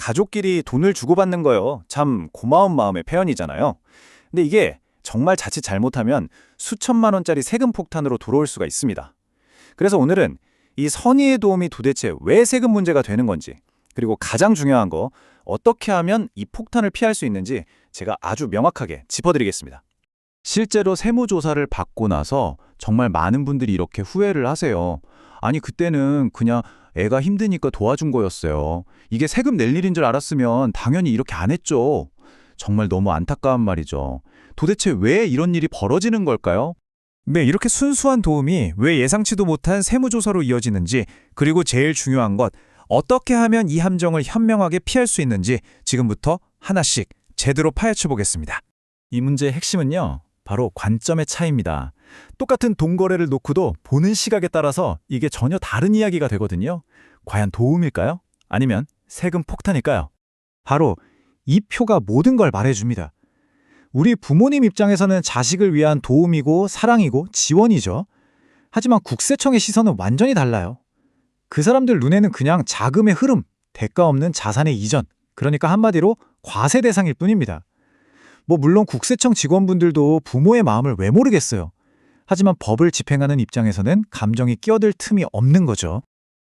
가족끼리 돈을 주고받는 거요. 참 고마운 마음의 표현이잖아요. 근데 이게 정말 자칫 잘못하면 수천만 원짜리 세금 폭탄으로 돌아올 수가 있습니다. 그래서 오늘은 이 선의의 도움이 도대체 왜 세금 문제가 되는 건지, 그리고 가장 중요한 거 어떻게 하면 이 폭탄을 피할 수 있는지 제가 아주 명확하게 짚어드리겠습니다. 실제로 세무조사를 받고 나서 정말 많은 분들이 이렇게 후회를 하세요. 아니, 그때는 그냥 애가 힘드니까 도와준 거였어요. 이게 세금 낼 일인 줄 알았으면 당연히 이렇게 안 했죠. 정말 너무 안타까운 말이죠. 도대체 왜 이런 일이 벌어지는 걸까요? 네, 이렇게 순수한 도움이 왜 예상치도 못한 세무조사로 이어지는지, 그리고 제일 중요한 것, 어떻게 하면 이 함정을 현명하게 피할 수 있는지 지금부터 하나씩 제대로 파헤쳐 보겠습니다. 이 문제의 핵심은요, 바로 관점의 차이입니다. 똑같은 돈 거래를 놓고도 보는 시각에 따라서 이게 전혀 다른 이야기가 되거든요. 과연 도움일까요? 아니면 세금 폭탄일까요? 바로 이 표가 모든 걸 말해줍니다. 우리 부모님 입장에서는 자식을 위한 도움이고 사랑이고 지원이죠. 하지만 국세청의 시선은 완전히 달라요. 그 사람들 눈에는 그냥 자금의 흐름, 대가 없는 자산의 이전, 그러니까 한마디로 과세 대상일 뿐입니다. 물론 국세청 직원분들도 부모의 마음을 왜 모르겠어요. 하지만 법을 집행하는 입장에서는 감정이 끼어들 틈이 없는 거죠.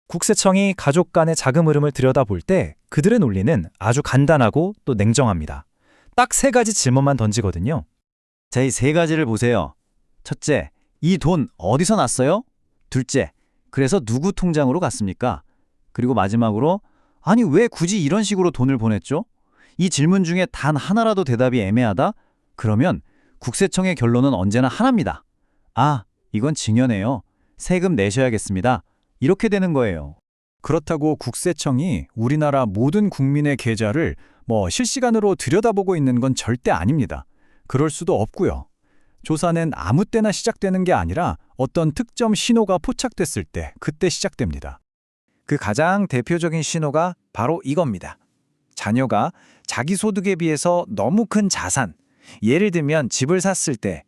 국세청이 가족 간의 자금 흐름을 들여다볼 때 그들의 논리는 아주 간단하고 또 냉정합니다. 딱 세 가지 질문만 던지거든요. 자, 이 세 가지를 보세요. 첫째, 이 돈 어디서 났어요? 둘째, 그래서 누구 통장으로 갔습니까? 그리고 마지막으로, 아니 왜 굳이 이런 식으로 돈을 보냈죠? 이 질문 중에 단 하나라도 대답이 애매하다? 그러면 국세청의 결론은 언제나 하나입니다. 아, 이건 증여네요. 세금 내셔야겠습니다. 이렇게 되는 거예요. 그렇다고 국세청이 우리나라 모든 국민의 계좌를 실시간으로 들여다보고 있는 건 절대 아닙니다. 그럴 수도 없고요. 조사는 아무 때나 시작되는 게 아니라 어떤 특정 신호가 포착됐을 때 그때 시작됩니다. 그 가장 대표적인 신호가 바로 이겁니다. 자녀가 자기 소득에 비해서 너무 큰 자산, 예를 들면 집을 샀을 때,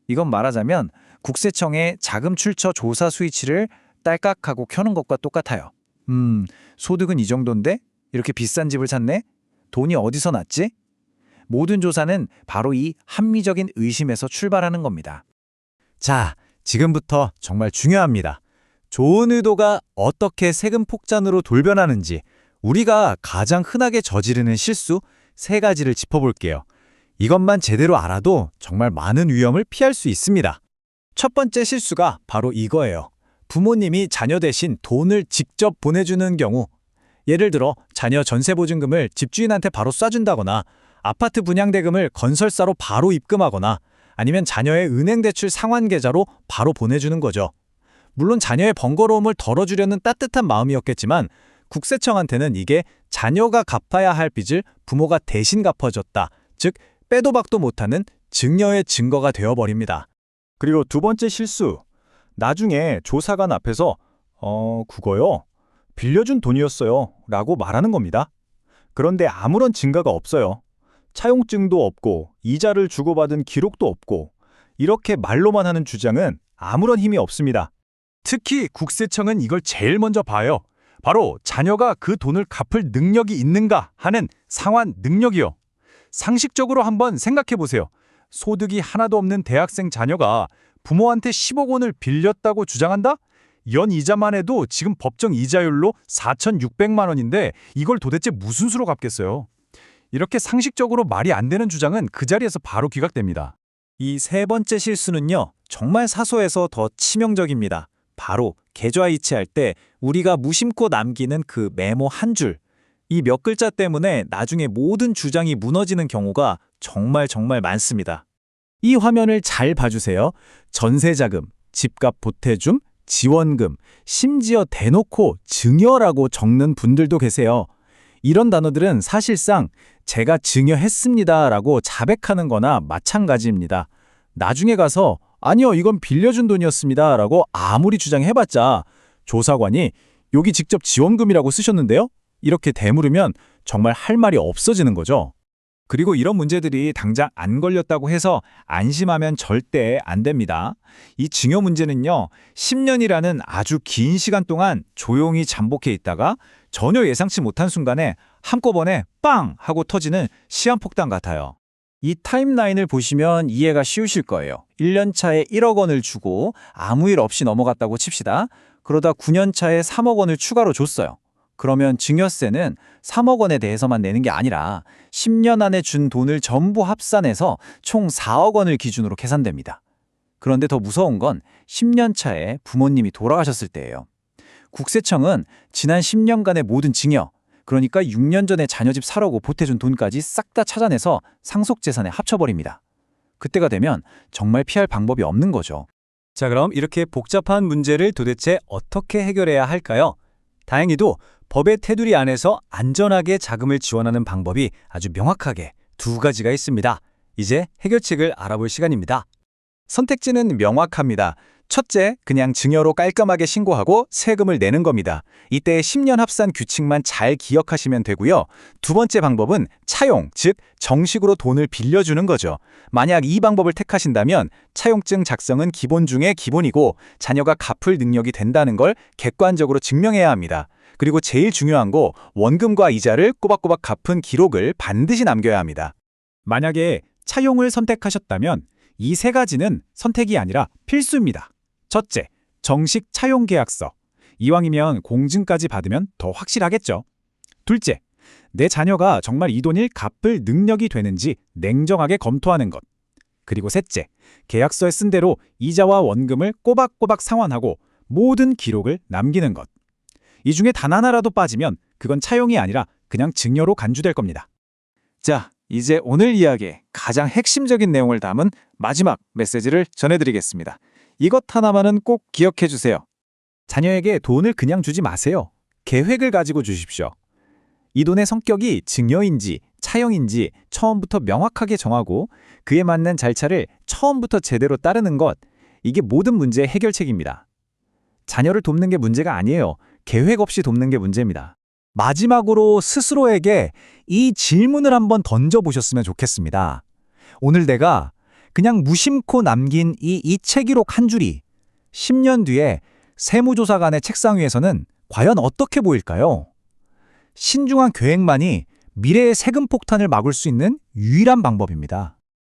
이건 말하자면 국세청의 자금 출처 조사 스위치를 딸깍하고 켜는 것과 똑같아요. 소득은 이 정도인데? 이렇게 비싼 집을 샀네? 돈이 어디서 났지? 모든 조사는 바로 이 합리적인 의심에서 출발하는 겁니다. 자, 지금부터 정말 중요합니다. 좋은 의도가 어떻게 세금 폭탄으로 돌변하는지, 우리가 가장 흔하게 저지르는 실수 세 가지를 짚어볼게요. 이것만 제대로 알아도 정말 많은 위험을 피할 수 있습니다. 첫 번째 실수가 바로 이거예요. 부모님이 자녀 대신 돈을 직접 보내주는 경우, 예를 들어 자녀 전세보증금을 집주인한테 바로 쏴준다거나 아파트 분양대금을 건설사로 바로 입금하거나 아니면 자녀의 은행대출 상환계좌로 바로 보내주는 거죠. 물론 자녀의 번거로움을 덜어주려는 따뜻한 마음이었겠지만 국세청한테는 이게 자녀가 갚아야 할 빚을 부모가 대신 갚아줬다, 즉 빼도 박도 못하는 증여의 증거가 되어버립니다. 그리고 두 번째 실수, 나중에 조사관 앞에서 그거요, 빌려준 돈이었어요 라고 말하는 겁니다. 그런데 아무런 증거가 없어요. 차용증도 없고 이자를 주고받은 기록도 없고, 이렇게 말로만 하는 주장은 아무런 힘이 없습니다. 특히 국세청은 이걸 제일 먼저 봐요. 바로 자녀가 그 돈을 갚을 능력이 있는가 하는 상환 능력이요. 상식적으로 한번 생각해 보세요. 소득이 하나도 없는 대학생 자녀가 부모한테 10억 원을 빌렸다고 주장한다? 연 이자만 해도 지금 법정 이자율로 4,600만 원인데 이걸 도대체 무슨 수로 갚겠어요? 이렇게 상식적으로 말이 안 되는 주장은 그 자리에서 바로 기각됩니다. 이 세 번째 실수는요, 정말 사소해서 더 치명적입니다. 바로 계좌 이체할 때 우리가 무심코 남기는 그 메모 한 줄, 이 몇 글자 때문에 나중에 모든 주장이 무너지는 경우가 정말 많습니다. 이 화면을 잘 봐주세요. 전세자금, 집값 보태줌, 지원금, 심지어 대놓고 증여라고 적는 분들도 계세요. 이런 단어들은 사실상 제가 증여했습니다라고 자백하는 거나 마찬가지입니다. 나중에 가서 아니요, 이건 빌려준 돈이었습니다 라고 아무리 주장해봤자 조사관이 여기 직접 지원금이라고 쓰셨는데요? 이렇게 되물으면 정말 할 말이 없어지는 거죠. 그리고 이런 문제들이 당장 안 걸렸다고 해서 안심하면 절대 안 됩니다. 이 증여 문제는요, 10년이라는 아주 긴 시간 동안 조용히 잠복해 있다가 전혀 예상치 못한 순간에 한꺼번에 빵 하고 터지는 시한폭탄 같아요. 이 타임라인을 보시면 이해가 쉬우실 거예요. 1년 차에 1억 원을 주고 아무 일 없이 넘어갔다고 칩시다. 그러다 9년 차에 3억 원을 추가로 줬어요. 그러면 증여세는 3억 원에 대해서만 내는 게 아니라 10년 안에 준 돈을 전부 합산해서 총 4억 원을 기준으로 계산됩니다. 그런데 더 무서운 건 10년 차에 부모님이 돌아가셨을 때예요. 국세청은 지난 10년간의 모든 증여, 그러니까 6년 전에 자녀 집 사라고 보태준 돈까지 싹 다 찾아내서 상속재산에 합쳐버립니다. 그때가 되면 정말 피할 방법이 없는 거죠. 자, 그럼 이렇게 복잡한 문제를 도대체 어떻게 해결해야 할까요? 다행히도 법의 테두리 안에서 안전하게 자금을 지원하는 방법이 아주 명확하게 두 가지가 있습니다. 이제 해결책을 알아볼 시간입니다. 선택지는 명확합니다. 첫째, 그냥 증여로 깔끔하게 신고하고 세금을 내는 겁니다. 이때 10년 합산 규칙만 잘 기억하시면 되고요. 두 번째 방법은 차용, 즉 정식으로 돈을 빌려주는 거죠. 만약 이 방법을 택하신다면 차용증 작성은 기본 중에 기본이고 자녀가 갚을 능력이 된다는 걸 객관적으로 증명해야 합니다. 그리고 제일 중요한 거, 원금과 이자를 꼬박꼬박 갚은 기록을 반드시 남겨야 합니다. 만약에 차용을 선택하셨다면 이 세 가지는 선택이 아니라 필수입니다. 첫째, 정식 차용 계약서. 이왕이면 공증까지 받으면 더 확실하겠죠. 둘째, 내 자녀가 정말 이 돈을 갚을 능력이 되는지 냉정하게 검토하는 것. 그리고 셋째, 계약서에 쓴 대로 이자와 원금을 꼬박꼬박 상환하고 모든 기록을 남기는 것. 이 중에 단 하나라도 빠지면 그건 차용이 아니라 그냥 증여로 간주될 겁니다. 자, 이제 오늘 이야기의 가장 핵심적인 내용을 담은 마지막 메시지를 전해드리겠습니다. 이것 하나만은 꼭 기억해 주세요. 자녀에게 돈을 그냥 주지 마세요. 계획을 가지고 주십시오. 이 돈의 성격이 증여인지 차용인지 처음부터 명확하게 정하고 그에 맞는 절차를 처음부터 제대로 따르는 것, 이게 모든 문제의 해결책입니다. 자녀를 돕는 게 문제가 아니에요. 계획 없이 돕는 게 문제입니다. 마지막으로 스스로에게 이 질문을 한번 던져보셨으면 좋겠습니다. 오늘 내가 그냥 무심코 남긴 이 이체 기록 한 줄이 10년 뒤에 세무조사관의 책상 위에서는 과연 어떻게 보일까요? 신중한 계획만이 미래의 세금 폭탄을 막을 수 있는 유일한 방법입니다.